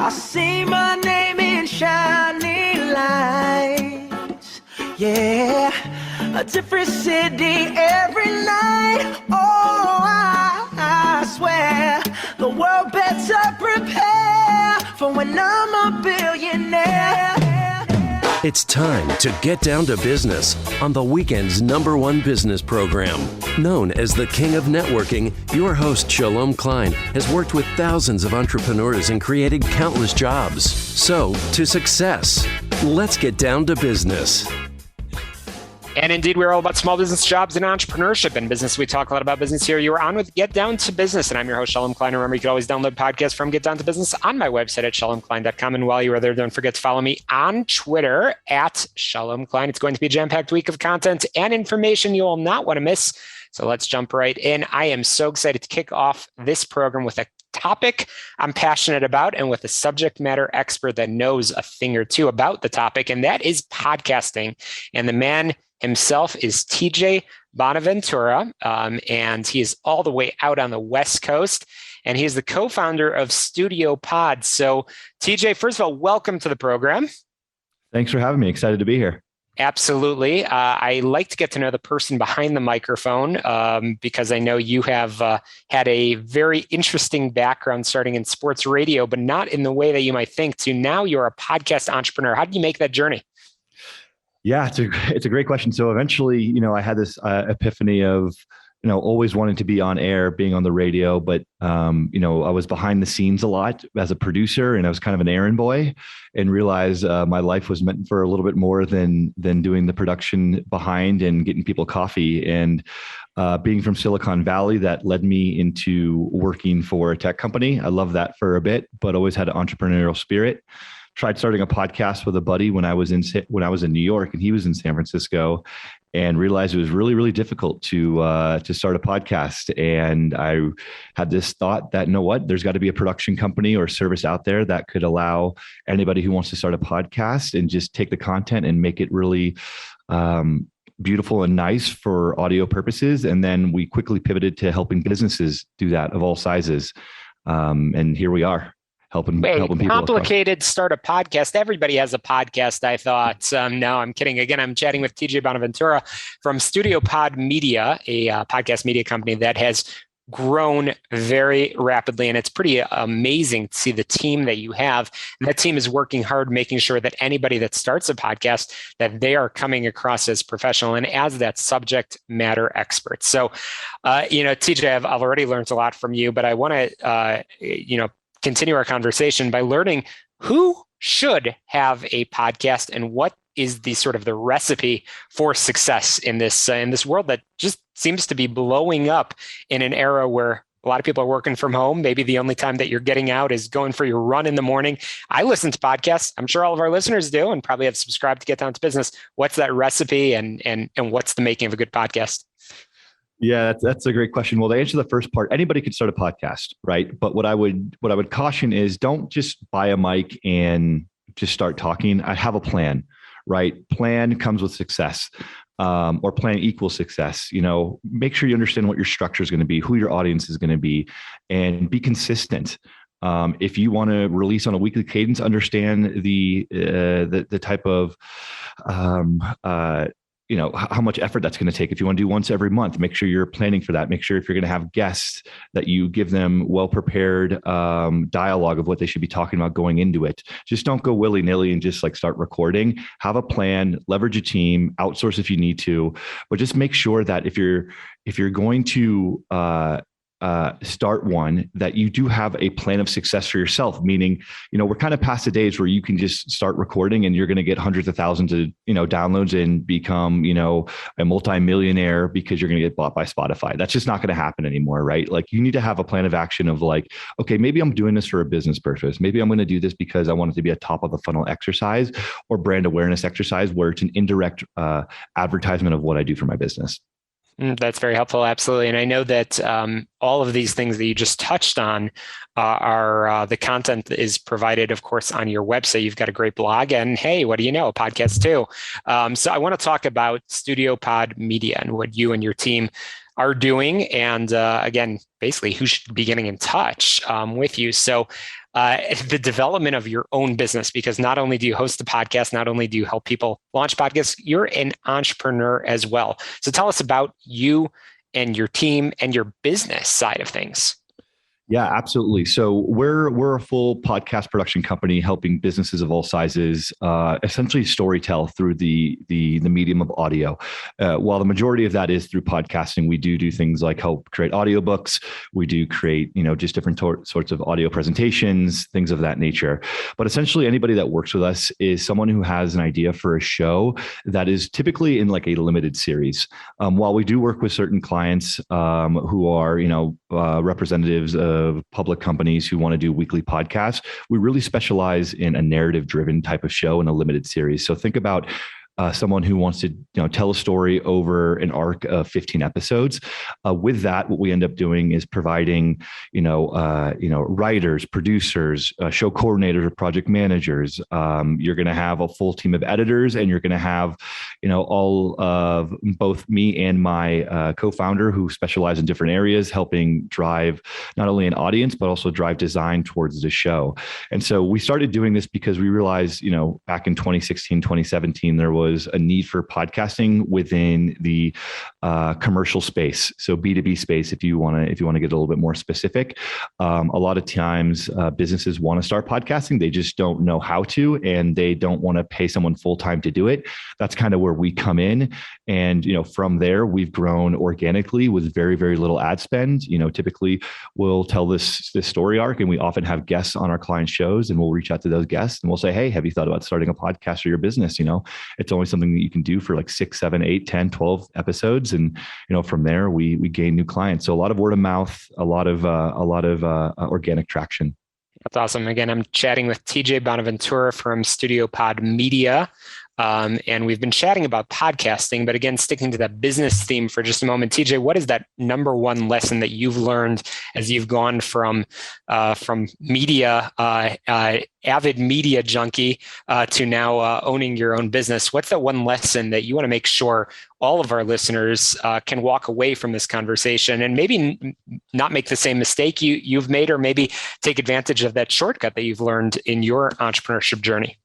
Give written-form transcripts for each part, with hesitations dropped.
I see my name in shining lights. Yeah, a different city every night. Oh, I swear the world better prepare for when I'm a billionaire. It's time to get down to business on the weekend's #1 business program. Known as the King of Networking, your host, Shalom Klein, has worked with thousands of entrepreneurs and created countless jobs. So, to success, let's get down to business. And indeed, we're all about small business, jobs, and entrepreneurship. In business, we talk a lot about business here. You are on with Get Down to Business, and I'm your host, Shalom Klein. And remember, you can always download podcasts from Get Down to Business on my website at shalomklein.com. And while you are there, don't forget to follow me on Twitter at Shalom Klein. It's going to be a jam-packed week of content and information you will not want to miss. So let's jump right in. I am so excited to kick off this program with a topic I'm passionate about and with a subject matter expert that knows a thing or two about the topic, and that is podcasting. And the man himself is TJ Bonaventura, and he is all the way out on the West Coast, and he is the co-founder of Studiopod. So TJ, first of all, welcome to the program. Thanks for having me. Excited to be here. Absolutely. I like to get to know the person behind the microphone because I know you have had a very interesting background starting in sports radio, but not in the way that you might think, to now you're a podcast entrepreneur. How did you make that journey? Yeah, it's a great question. So eventually, I had this epiphany of, always wanting to be on air, being on the radio, but, I was behind the scenes a lot as a producer, and I was kind of an errand boy, and realized my life was meant for a little bit more than doing the production behind and getting people coffee. And being from Silicon Valley, that led me into working for a tech company. I loved that for a bit, but always had an entrepreneurial spirit. Tried starting a podcast with a buddy when I was in New York and he was in San Francisco, and realized it was really, really difficult to start a podcast. And I had this thought that, there's got to be a production company or service out there that could allow anybody who wants to start a podcast and just take the content and make it really beautiful and nice for audio purposes. And then we quickly pivoted to helping businesses do that of all sizes. And here we are. Helping people. Complicated start a podcast. Everybody has a podcast, I thought. No, I'm kidding. Again, I'm chatting with TJ Bonaventura from Studiopod Media, a podcast media company that has grown very rapidly. And it's pretty amazing to see the team that you have. And that team is working hard, making sure that anybody that starts a podcast, that they are coming across as professional and as that subject matter expert. So, TJ, I've already learned a lot from you, but I want to, continue our conversation by learning who should have a podcast and what is the sort of the recipe for success in this world that just seems to be blowing up in an era where a lot of people are working from home. Maybe the only time that you're getting out is going for your run in the morning. I listen to podcasts. I'm sure all of our listeners do, and probably have subscribed to Get Down to Business. What's that recipe and what's the making of a good podcast? Yeah, that's a great question. Well, to answer the first part, anybody can start a podcast, right? But what I would caution is, don't just buy a mic and just start talking. I have a plan, right? Plan comes with success, or plan equals success. Make sure you understand what your structure is going to be, who your audience is going to be, and be consistent. If you want to release on a weekly cadence, understand the type of how much effort that's going to take. If you want to do once every month, make sure you're planning for that. Make sure if you're going to have guests that you give them well-prepared dialogue of what they should be talking about going into it. Just don't go willy-nilly and just start recording. Have a plan, leverage a team, outsource if you need to, but just make sure that if you're going to start one, that you do have a plan of success for yourself. Meaning, we're kind of past the days where you can just start recording and you're going to get hundreds of thousands of, downloads and become, a multimillionaire because you're going to get bought by Spotify. That's just not going to happen anymore, right? You need to have a plan of action of okay, maybe I'm doing this for a business purpose. Maybe I'm going to do this because I want it to be a top of the funnel exercise or brand awareness exercise where it's an indirect advertisement of what I do for my business. That's very helpful. Absolutely. And I know that all of these things that you just touched on are the content is provided, of course, on your website. You've got a great blog and hey, what do you know? A podcast too. So I want to talk about Studiopod Media and what you and your team are doing, and again, basically who should be getting in touch with you. So the development of your own business, because not only do you host a podcast, not only do you help people launch podcasts, you're an entrepreneur as well. So tell us about you and your team and your business side of things. Yeah, absolutely. So we're a full podcast production company helping businesses of all sizes essentially storytell through the medium of audio. While the majority of that is through podcasting, we do things like help create audiobooks. We do create just different sorts of audio presentations, things of that nature. But essentially, anybody that works with us is someone who has an idea for a show that is typically in like a limited series. While we do work with certain clients who are representatives of public companies who want to do weekly podcasts, we really specialize in a narrative-driven type of show in a limited series. So think about someone who wants to tell a story over an arc of 15 episodes. With that, what we end up doing is providing writers, producers, show coordinators, or project managers. You're going to have a full team of editors, and you're going to have all of both me and my co-founder who specialize in different areas, helping drive not only an audience but also drive design towards the show. And so we started doing this because we realized back in 2016, 2017 there was a need for podcasting within the commercial space. So B2B space, if you want to get a little bit more specific, a lot of times businesses want to start podcasting. They just don't know how to, and they don't want to pay someone full-time to do it. That's kind of where we come in. And, from there, we've grown organically with very, very little ad spend. Typically we'll tell this story arc, and we often have guests on our client shows, and we'll reach out to those guests and we'll say, hey, have you thought about starting a podcast for your business? It's only something that you can do for like 6, 7, 8, 10, 12 episodes. And, from there we gain new clients. So a lot of word of mouth, a lot of organic traction. That's awesome. Again, I'm chatting with TJ Bonaventura from Studiopod Media. And we've been chatting about podcasting, but again, sticking to that business theme for just a moment. TJ, what is that number one lesson that you've learned as you've gone from media, avid media junkie, to now owning your own business? What's that one lesson that you want to make sure all of our listeners can walk away from this conversation and maybe not make the same mistake you've made, or maybe take advantage of that shortcut that you've learned in your entrepreneurship journey?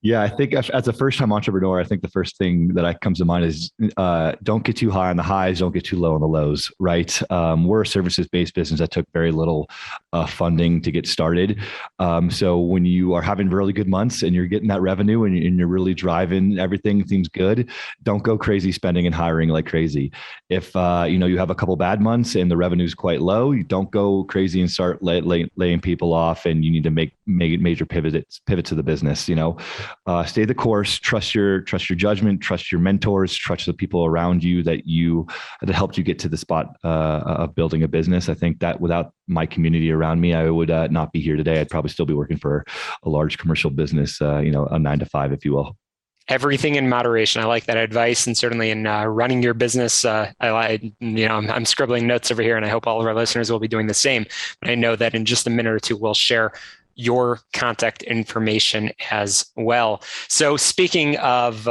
Yeah, I think as a first-time entrepreneur, I think the first thing that comes to mind is don't get too high on the highs, don't get too low on the lows, right? We're a services-based business that took very little funding to get started. So when you are having really good months and you're getting that revenue and you're really driving, everything seems good, don't go crazy spending and hiring like crazy. If you have a couple bad months and the revenue is quite low, you don't go crazy and start laying people off, and you need to make major pivots to the business. Stay the course, trust your judgment, trust your mentors, trust the people around you that helped you get to the spot of building a business. I think that without my community around me, I would not be here today. I'd probably still be working for a large commercial business, a 9 to 5, if you will. Everything in moderation. I like that advice, and certainly in running your business, I'm scribbling notes over here, and I hope all of our listeners will be doing the same. But I know that in just a minute or two, we'll share your contact information as well. So speaking of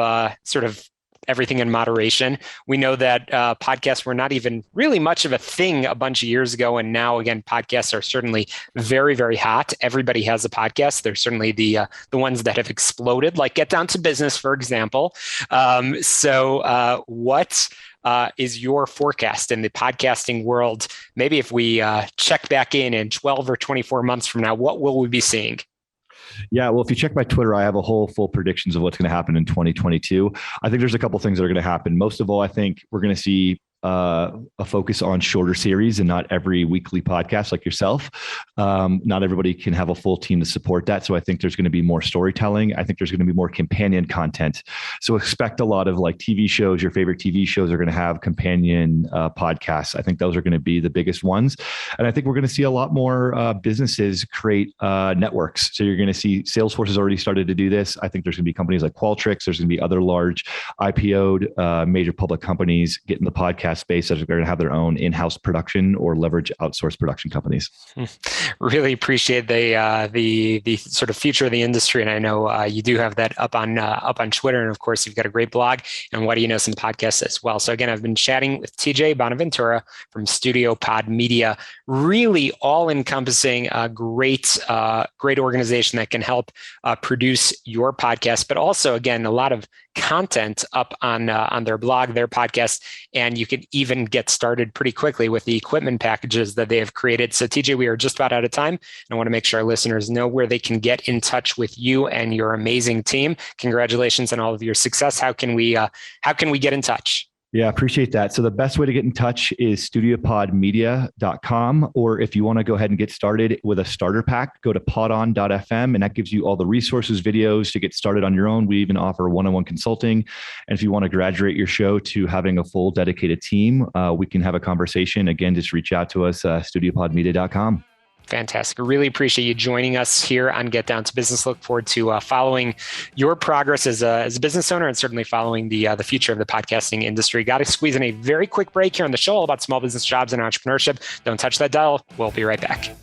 sort of everything in moderation, we know that podcasts were not even really much of a thing a bunch of years ago. And now, again, podcasts are certainly very, very hot. Everybody has a podcast. There's certainly the ones that have exploded, like Get Down to Business, for example. What is your forecast in the podcasting world? Maybe if we check back in 12 or 24 months from now, what will we be seeing? Yeah, well, if you check my Twitter, I have a whole full predictions of what's going to happen in 2022. I think there's a couple things that are going to happen. Most of all, I think we're going to see a focus on shorter series and not every weekly podcast like yourself. Not everybody can have a full team to support that. So I think there's going to be more storytelling. I think there's going to be more companion content. So expect a lot of like TV shows. Your favorite TV shows are going to have companion podcasts. I think those are going to be the biggest ones. And I think we're going to see a lot more businesses create networks. So you're going to see Salesforce has already started to do this. I think there's going to be companies like Qualtrics. There's going to be other large IPO'd major public companies getting the podcast podcast space that are going to have their own in-house production or leverage outsourced production companies. Really appreciate the sort of future of the industry, and I know you do have that up on Twitter, and of course you've got a great blog and What Do You Know, some podcasts as well. So again, I've been chatting with TJ Bonaventura from Studiopod Media. Really all-encompassing, great organization that can help produce your podcast, but also again a lot of content up on their blog, their podcast, and you can even get started pretty quickly with the equipment packages that they have created. So TJ, we are just about out of time, and I want to make sure our listeners know where they can get in touch with you and your amazing team. Congratulations on all of your success. How can we get in touch? Yeah, appreciate that. So the best way to get in touch is studiopodmedia.com, or if you want to go ahead and get started with a starter pack, go to podon.fm, and that gives you all the resources, videos to get started on your own. We even offer one-on-one consulting. And if you want to graduate your show to having a full dedicated team, we can have a conversation. Again, just reach out to us, studiopodmedia.com. Fantastic. Really appreciate you joining us here on Get Down to Business. Look forward to following your progress as a business owner, and certainly following the future of the podcasting industry. Got to squeeze in a very quick break here on the show, all about small business, jobs, and entrepreneurship. Don't touch that dial. We'll be right back.